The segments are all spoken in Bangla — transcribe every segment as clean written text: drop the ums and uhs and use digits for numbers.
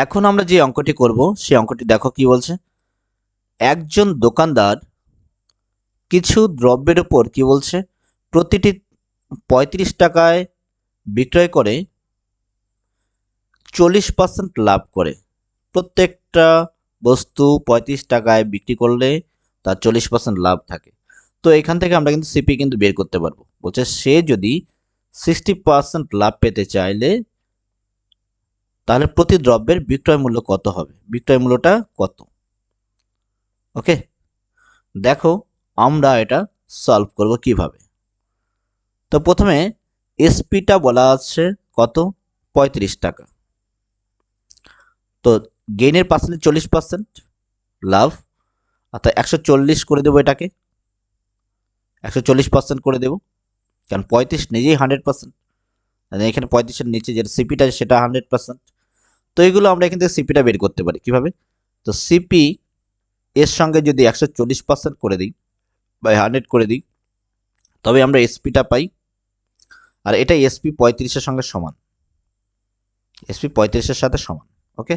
এখন আমরা যে অঙ্কটি করব সেই অঙ্কটি দেখো কি বলছে। একজন দোকানদার কিছু দ্রব্যের উপর কি বলছে প্রতিটি ৩৫ টাকায় বিক্রয় করে ৪০% লাভ করে। প্রত্যেকটা বস্তু ৩৫ টাকায় বিক্রি করলে তার ৪০% লাভ থাকে। তো এখান থেকে আমরা কিন্তু সিপি কিন্তু বের করতে পারবো। বলছে সে যদি 60% লাভ পেতে চাইলে তাহলে প্রতি দ্রব্যের বিক্রয় মূল্য কত হবে, বিক্রয় মূল্যটা কত। ওকে, দেখো আমরা এটা সলভ করব কিভাবে। তো প্রথমে এসপিটা বলা আছে কত, ৩৫ টাকা। তো গেইনের পার্সেন্টেজ ৪০% লাভ, অর্থাৎ ১৪০ করে দেবো, এটাকে ১৪০% করে দেবো, কারণ ৩৫ নিজেই 100%, এখানে ৩৫-এর নিচে যেটা সিপিটা সেটা 100%। তো এইগুলো আমরা এখান থেকে সিপিটা বের করতে পারি কিভাবে। তো সিপি এর সঙ্গে যদি ১৪০% করে দিই বা 100 করে দিই, তবে আমরা এসপিটা পাই। আর এটা এসপি ৩৫-এর সঙ্গে সমান, এসপি ৩৫-এর সাথে সমান। ওকে,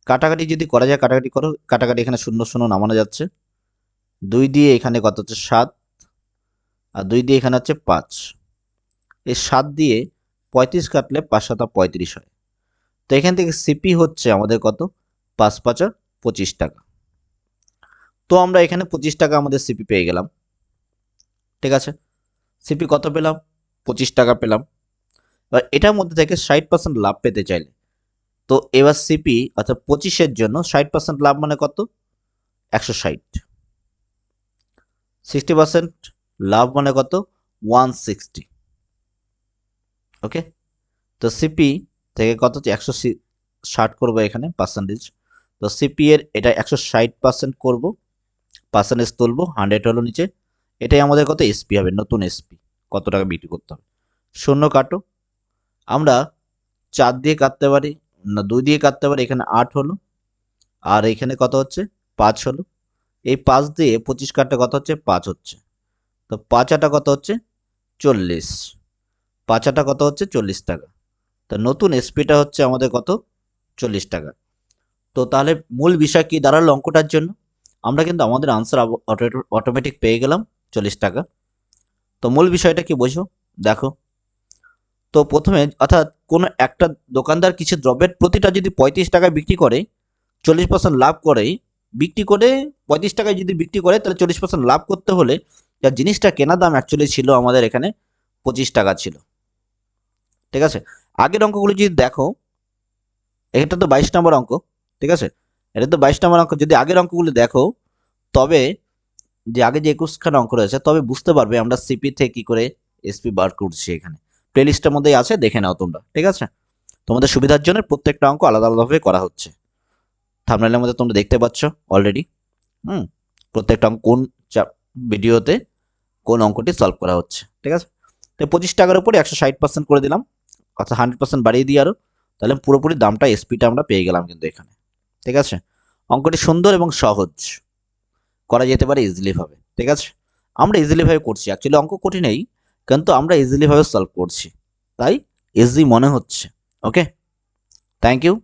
কাটাকাটি যদি করা যায়, কাটাকাটি করো, কাটাকাটি এখানে 0 0 নামানো যাচ্ছে, 2 দিয়ে এখানে কত হচ্ছে 7, আর 2 দিয়ে এখানে হচ্ছে 5। এই 7 দিয়ে 35 কাটলে 5 7 35 হয়। তো এখান থেকে সিপি হচ্ছে আমাদের কত, 5 5 25 টাকা। তো আমরা এখানে 25 টাকা আমাদের সিপি পেয়ে গেলাম। ঠিক আছে, সিপি কত পেলাম, 25 টাকা পেলাম। এবার এটার মধ্যে থেকে 60% লাভ পেতে চাইলে, তো এবার সিপি অর্থাৎ 25-এর জন্য 60% লাভ মানে কত, 160। 60% লাভ মানে কত, 160। ওকে, তো সিপি থেকে কত হচ্ছে 160 করবো এখানে পার্সেন্টেজ। তো সিপি এর এটা 160% করবো, পার্সেন্টেজ তুলবো, 100 হলো নিচে। এটাই আমাদের কত এসপি হবে, নতুন এসপি কত টাকা বিক্রি করতে হবে। শূন্য কাটো, আমরা 4 দিয়ে কাটতে পারি না, 2 দিয়ে কাটতে পারি, এখানে 8 হলো, আর এখানে কত হচ্ছে 5 হলো। এই 5 দিয়ে 25 কাটতে কত হচ্ছে 5 হচ্ছে। তো 5 আটা কত হচ্ছে 40, 5 আটা কত হচ্ছে 40 টাকা। তো নতুন এসপিটা হচ্ছে আমাদের কত, 40 টাকা। তো তাহলে মূল বিষয় কি দাঁড়ালো অঙ্কটার জন্য, আমরা কিন্তু আমাদের আনসার অটোমেটিক পেয়ে গেলাম 40 টাকা। তো মূল বিষয়টা কি বোঝো, দেখো। তো প্রথমে অর্থাৎ কোনো একটা দোকানদার কিছু দ্রব্যের প্রতিটা যদি 35 টাকায় বিক্রি করে, 40% লাভ করে, বিক্রি করে 35 টাকায় যদি বিক্রি করে, তাহলে 40% লাভ করতে হলে যার জিনিসটা কেনা দাম অ্যাকচুয়ালি ছিল আমাদের এখানে 25 টাকা ছিল। ঠিক আছে, আগের অঙ্কগুলো যদি দেখো, এটা তো 22 নম্বর অঙ্ক। ঠিক আছে, এটা তো 22 নম্বর অঙ্ক। যদি আগের অঙ্কগুলো দেখো, তবে যে আগে যে 21খানা অঙ্ক রয়েছে, তবে বুঝতে পারবে আমরা সিপি থেকে কি করে এসপি বার করছি। এখানে প্লেলিস্টের মধ্যেই আছে, দেখে নাও তোমরা। ঠিক আছে, তোমাদের সুবিধার জন্য প্রত্যেকটা অঙ্ক আলাদা আলাদাভাবে করা হচ্ছে। থাম্বনেলের মধ্যে তোমরা দেখতে পাচ্ছ অলরেডি। হুম, প্রত্যেকটা অঙ্ক কোন ভিডিওতে কোন অঙ্কটি সলভ করা হচ্ছে। ঠিক আছে, তো 25 টাকার উপরে 160% করে দিলাম, অর্থাৎ 100% বাড়িয়ে দিই আরো, তাহলে পুরোপুরি দামটা এসপিটা আমরা পেয়ে গেলাম কিন্তু এখানে। ঠিক আছে, অঙ্কটি সুন্দর এবং সহজ, করা যেতে পারে ইজিলি ভাবে। ঠিক আছে, আমরা ইজিলি ভাবে করছি, অ্যাকচুয়ালি অঙ্ক কঠিনই, কিন্তু আমরা ইজিলি ভাবে সলভ করছি, তাই ইজি মনে হচ্ছে। ওকে, থ্যাংক ইউ।